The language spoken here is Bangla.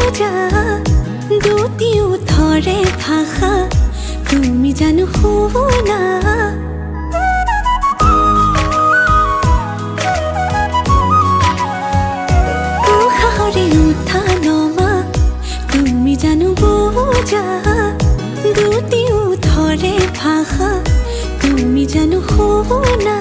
বোঝা দুটিও থরে ভাষা তুমি জানো শুনা উশাহৰে উঠা নমা তুমি জানো বোঝা দুটিও থরে ভাষা তুমি জানো শুনা